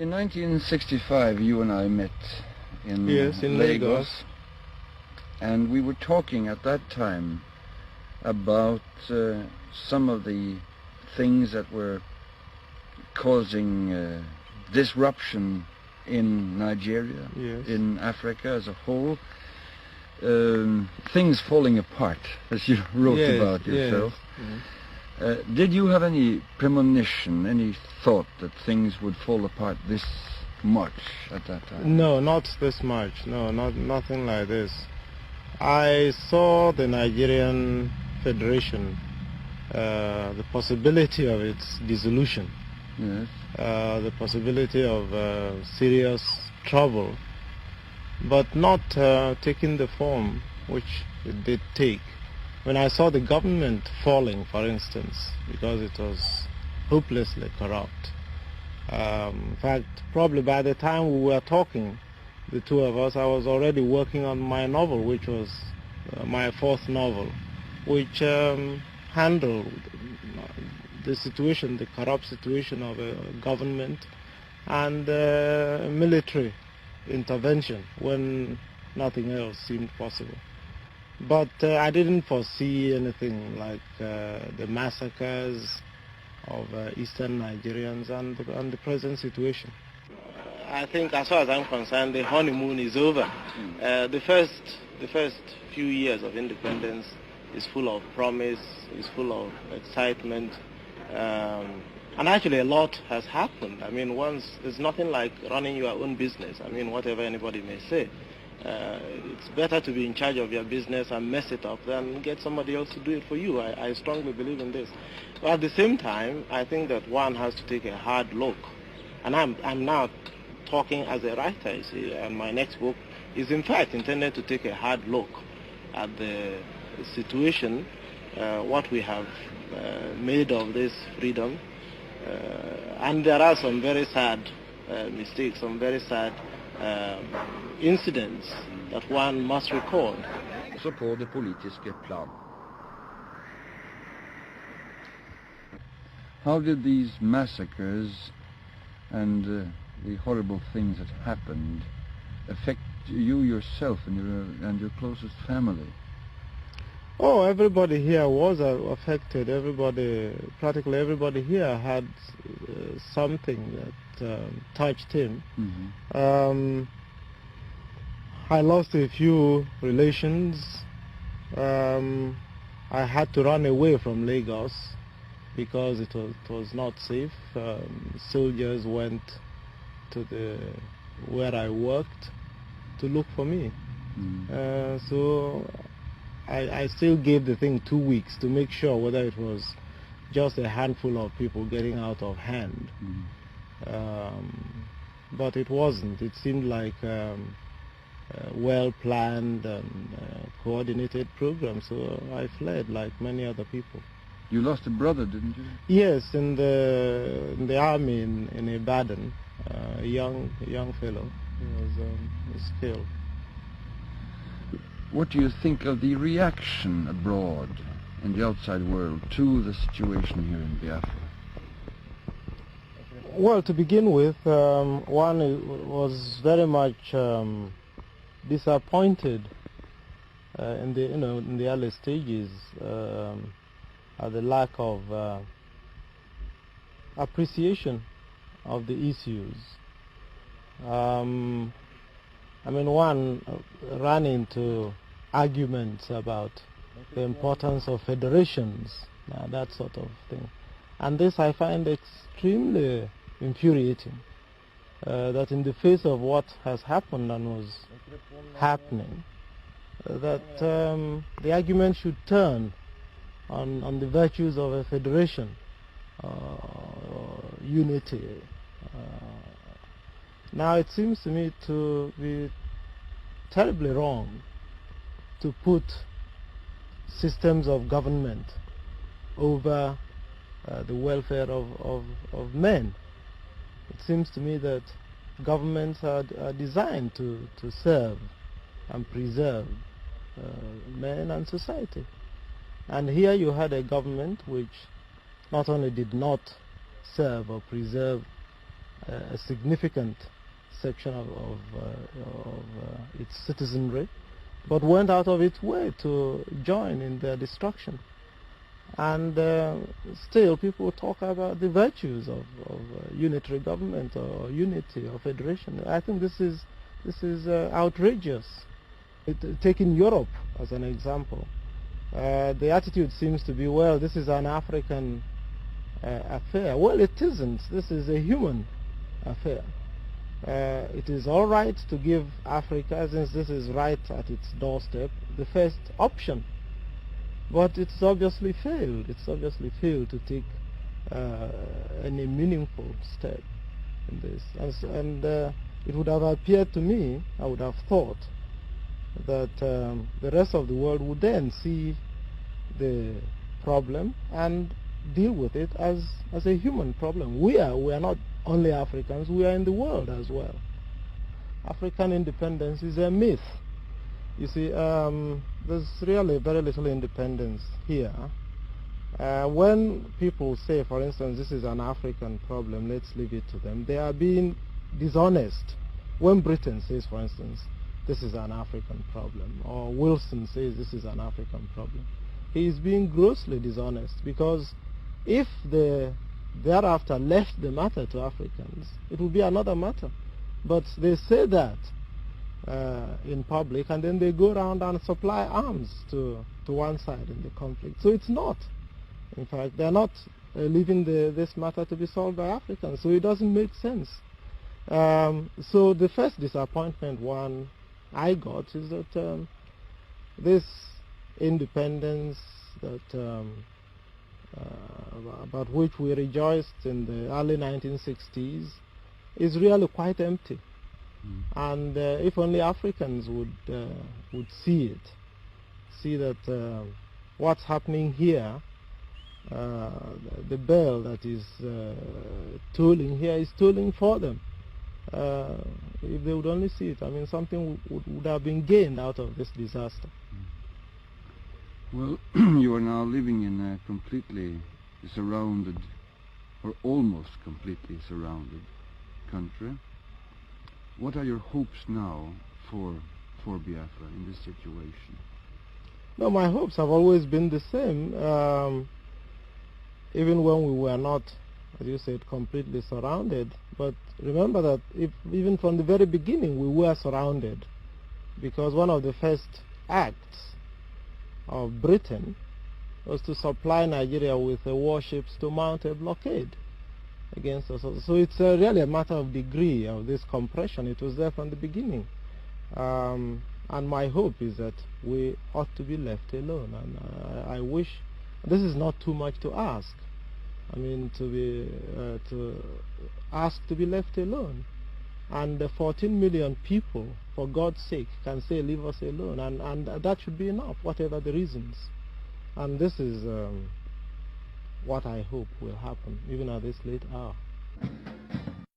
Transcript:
In 1965, you and I met in, in Lagos, and we were talking at that time about some of the things that were causing disruption in Nigeria, in Africa as a whole, things falling apart, as you wrote about yourself. Did you have any premonition, any thought that things would fall apart this much at that time? No, not this much. No, nothing like this. I saw the Nigerian Federation, the possibility of its dissolution, the possibility of serious trouble, but not taking the form which it did take. When I saw the government falling, for instance, because it was hopelessly corrupt. In fact, probably by the time we were talking, the two of us, I was already working on my novel, which was my fourth novel, which handled the situation, the corrupt situation of a government and military intervention when nothing else seemed possible. But I didn't foresee anything like the massacres of Eastern Nigerians and the present situation. I think, as far as I'm concerned, the honeymoon is over. The first few years of independence is full of promise, is full of excitement, and actually a lot has happened. I mean, there's nothing like running your own business. I mean, whatever anybody may say. It's better to be in charge of your business and mess it up than get somebody else to do it for you. I strongly believe in this. But at the same time, I think that one has to take a hard look. And I'm now talking as a writer, you see, and my next book is in fact intended to take a hard look at the situation, what we have made of this freedom. And there are some very sad mistakes, some very sad incidents that one must record. Så på det politiske plan. How did these massacres and the horrible things that happened affect you yourself and your closest family? Oh, everybody here was affected. Practically everybody here had something that touched him. I lost a few relations. I had to run away from Lagos because it was not safe. Soldiers went to where I worked to look for me. So I still gave the thing 2 weeks to make sure whether it was just a handful of people getting out of hand. But it wasn't. It seemed like a well-planned and coordinated program, so I fled like many other people. You lost a brother, didn't you? Yes, in the army in Ibadan, a young fellow. He was killed. What do you think of the reaction abroad in the outside world to the situation here in Biafra? Well, to begin with, one was very much disappointed in the early stages at the lack of appreciation of the issues. I mean, one ran into arguments about the importance of federations, that sort of thing. And this I find extremely infuriating, that in the face of what has happened and was happening, that the argument should turn on the virtues of a federation, unity. Now it seems to me to be terribly wrong to put systems of government over the welfare of men. It seems to me that governments are designed to serve and preserve men and society. And here you had a government which not only did not serve or preserve a significant section of its citizenry, but went out of its way to join in their destruction. And still people talk about the virtues of unitary government or unity or federation. I think this is outrageous. Taking Europe as an example, the attitude seems to be, well, this is an African affair. Well, it isn't. This is a human affair. It is all right to give Africa, since this is right at its doorstep, the first option. But it's obviously failed. It's obviously failed to take any meaningful step in this. And it would have appeared to me, I would have thought, that the rest of the world would then see the problem and deal with it as a human problem. We are not only Africans, we are in the world as well. African independence is a myth. You see, there's really very little independence here. When people say, for instance, this is an African problem, let's leave it to them, they are being dishonest. When Britain says, for instance, this is an African problem, or Wilson says this is an African problem, he is being grossly dishonest, because if they thereafter left the matter to Africans, it would be another matter. But they say that in public, and then they go around and supply arms to one side in the conflict. So it's not. In fact, they're not leaving this matter to be solved by Africans, so it doesn't make sense. So the first disappointment I got is that this independence that about which we rejoiced in the early 1960s is really quite empty. And if only Africans would see that what's happening here, the bell that is tolling here is tolling for them. If they would only see it, I mean, something would have been gained out of this disaster. Well, you are now living in a completely surrounded, or almost completely surrounded, country. What are your hopes now for Biafra in this situation? No, my hopes have always been the same. Even when we were not, as you said, completely surrounded. But remember that even from the very beginning we were surrounded, because one of the first acts of Britain was to supply Nigeria with warships to mount a blockade against us. So it's really a matter of degree of this compression. It was there from the beginning. And my hope is that we ought to be left alone. And I wish, this is not too much to ask. I mean, to ask to be left alone. And the 14 million people, for God's sake, can say, leave us alone. And that should be enough, whatever the reasons. And this is what I hope will happen, even at this late hour.